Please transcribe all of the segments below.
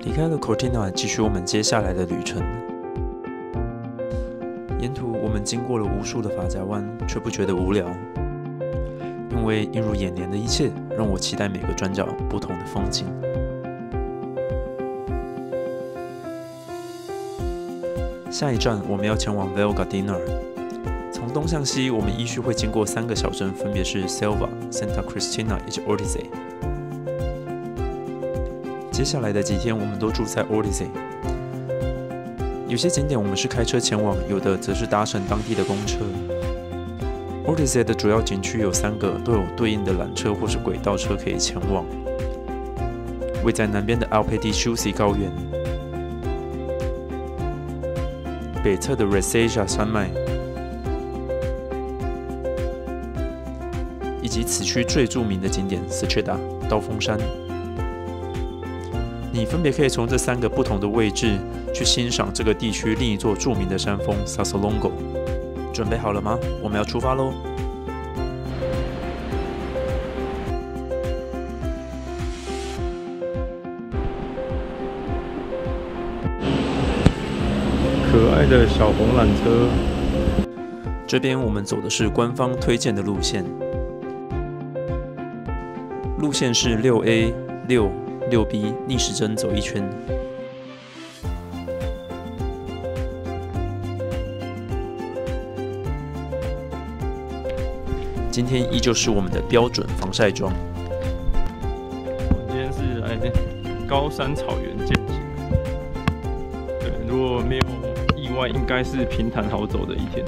离开了 Cortina， 继续我们接下来的旅程。沿途我们经过了无数的发夹弯，却不觉得无聊，因为映入眼帘的一切让我期待每个转角不同的风景。下一站我们要前往 Val Gardiner。从东向西，我们依序会经过3个小镇，分别是 Selva、Santa Cristina 以及 Ortisei。接下来的几天，我们都住在 Ortisei。有些景点我们是开车前往，有的则是搭乘当地的公车。Ortisei 的主要景区有3个，都有对应的缆车或是轨道车可以前往。位在南边的 Alpe di Siussi 高原，北侧的 Reseja 山脉，以及此区最著名的景点 Seceda 刀锋山。你分别可以从这3个不同的位置去欣赏这个地区另一座著名的山峰 Sassolongo。准备好了吗？我们要出发喽！可爱的小红缆车。这边我们走的是官方推荐的路线，路线是6A、6B 逆时针走1圈。今天依旧是我们的标准防晒装。今天是来高山草原健行。对，如果没有意外，应该是平坦好走的一天。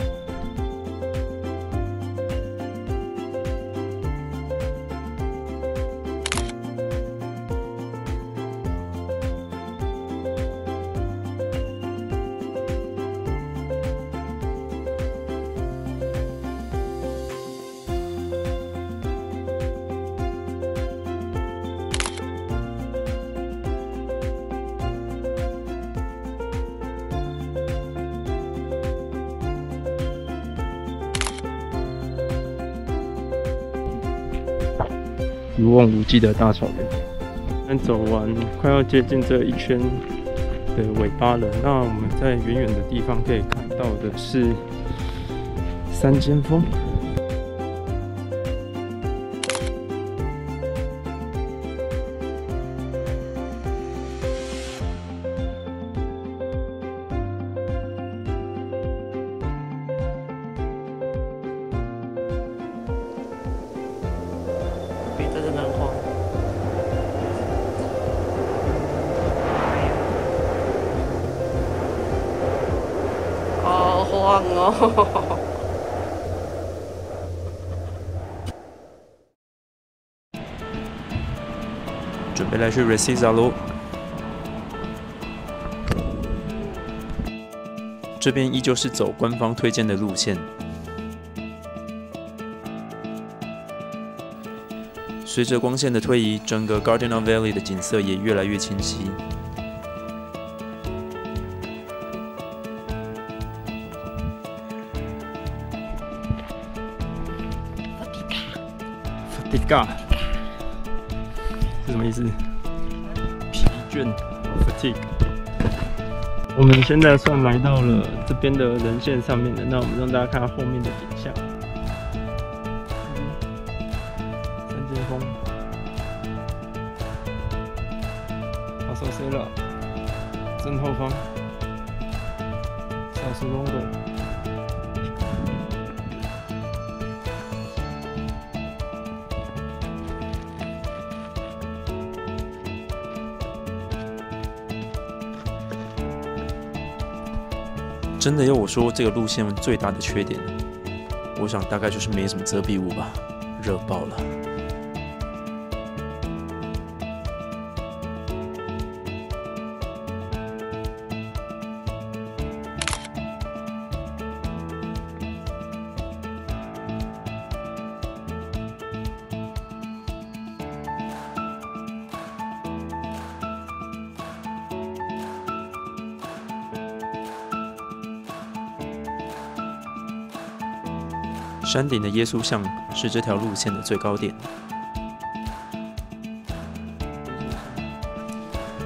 一望无际的大草原，但走完快要接近这一圈的尾巴了。那我们在远远的地方可以看到的是3尖峰。真的很晃，好晃哦！准备来去 Reseja 喽。这边依旧是走官方推荐的路线。随着光线的推移，整个 Gardiner Valley 的景色也越来越清晰。Fatiga 是什么意思？疲倦 ，fatigue。我们现在算来到了这边的人线上面的，那我们让大家看后面的景象。3尖峰，帕索塞拉，正后方，萨斯隆多。真的要我说这个路线最大的缺点，我想大概就是没什么遮蔽物吧，热爆了。山顶的耶稣像是这条路线的最高点。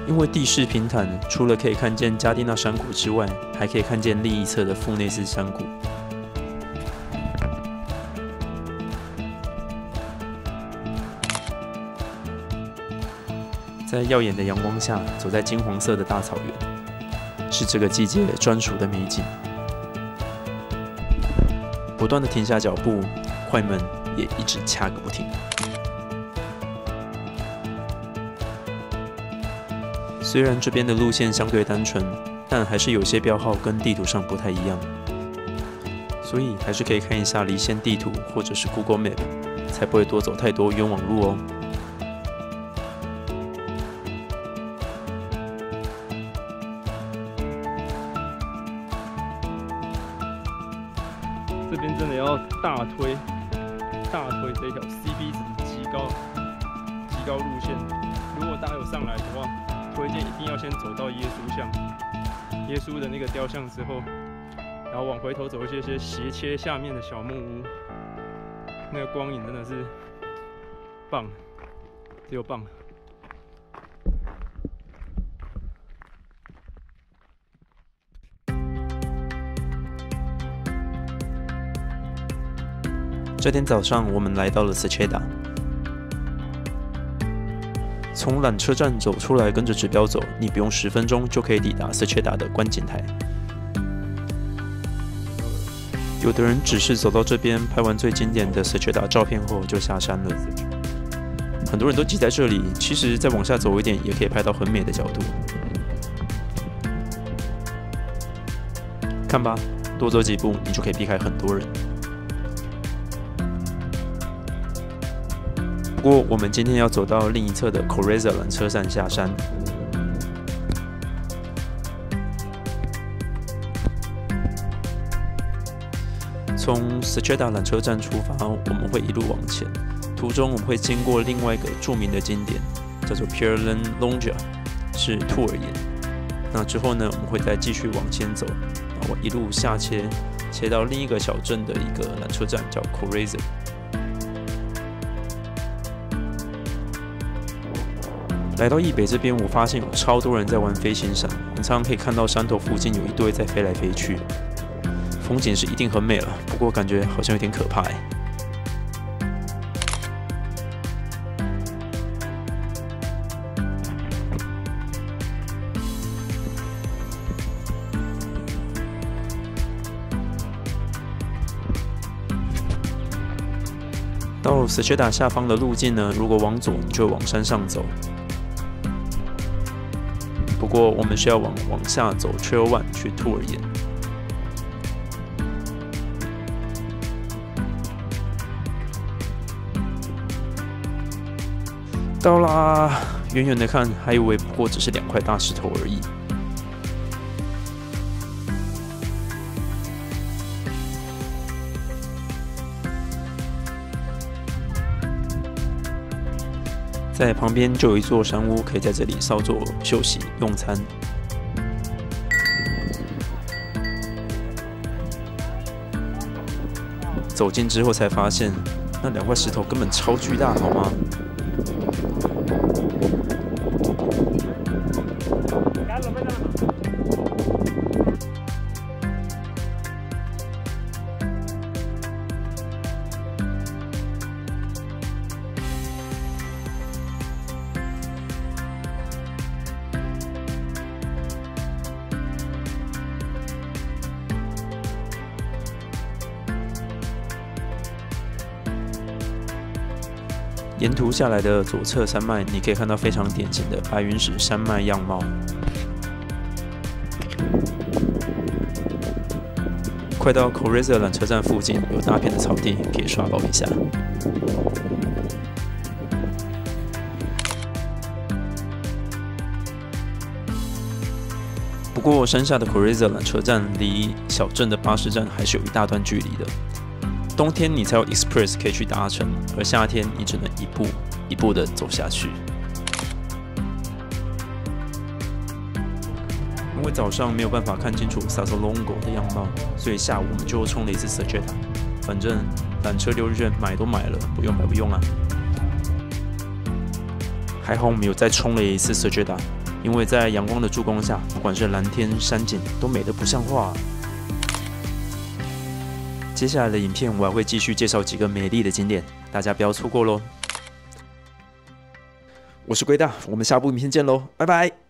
因为地势平坦，除了可以看见加蒂纳山谷之外，还可以看见另一侧的富内斯山谷。在耀眼的阳光下，走在金黄色的大草原，是这个季节专属的美景。不断的停下脚步，快门也一直掐个不停。虽然这边的路线相对单纯，但还是有些标号跟地图上不太一样，所以还是可以看一下离线地图或者是 Google Map， 才不会多走太多冤枉路哦。这边真的要大推这条 CB 值极高路线。如果大家有上来的话，推荐一定要先走到耶稣像，耶稣的那个雕像之后，然后往回头走一些斜切下面的小木屋，那个光影真的是棒，只有棒。这天早上，我们来到了 Secheda。从缆车站走出来，跟着指标走，你不用10分钟就可以抵达 Secheda 的观景台。有的人只是走到这边，拍完最经典的 Secheda 照片后就下山了。很多人都挤在这里，其实再往下走一点，也可以拍到很美的角度。看吧，多走几步，你就可以避开很多人。不过，我们今天要走到另一侧的 Correza 缆车站下山。从 Secheda 缆车站出发，我们会一路往前，途中我们会经过另外一个著名的景点，叫做 Pierlin Lonja， 是兔儿岩。那之后呢，我们会再继续往前走，然后一路下切到另一个小镇的一个缆车站，叫 Correza。来到易北这边，我发现有超多人在玩飞行伞，你常常可以看到山头附近有一堆在飞来飞去，风景是一定很美了，不过感觉好像有点可怕哎。到 Secheda 下方的路径呢，如果往左，你就往山上走。不过我们需要往下走 Trail One 去兔儿岩。到啦！远远的看，还以为不过只是2块大石头而已。在旁边就有一座山屋，可以在这里稍作休息用餐。走近之后才发现，那2块石头根本超巨大，好吗？沿途下来的左侧山脉，你可以看到非常典型的白云石山脉样貌。快到 Correza 缆车站附近，有大片的草地，可以刷爆一下。不过山下的 Correza 缆车站离小镇的巴士站还是有一大段距离的。冬天你才有 Express 可以去搭乘，而夏天你只能一步一步的走下去。因为早上没有办法看清楚 Sassolongo 的样貌，所以下午我们就冲了一次 Secheda。反正缆车6日券买都买了，不用白不用啊。还好我们有再冲了一次色觉达，因为在阳光的助攻下，不管是蓝天、山景都美得不像话。接下来的影片我还会继续介绍几个美丽的景点，大家不要错过喽。我是龟大，我们下部影片见喽，拜拜。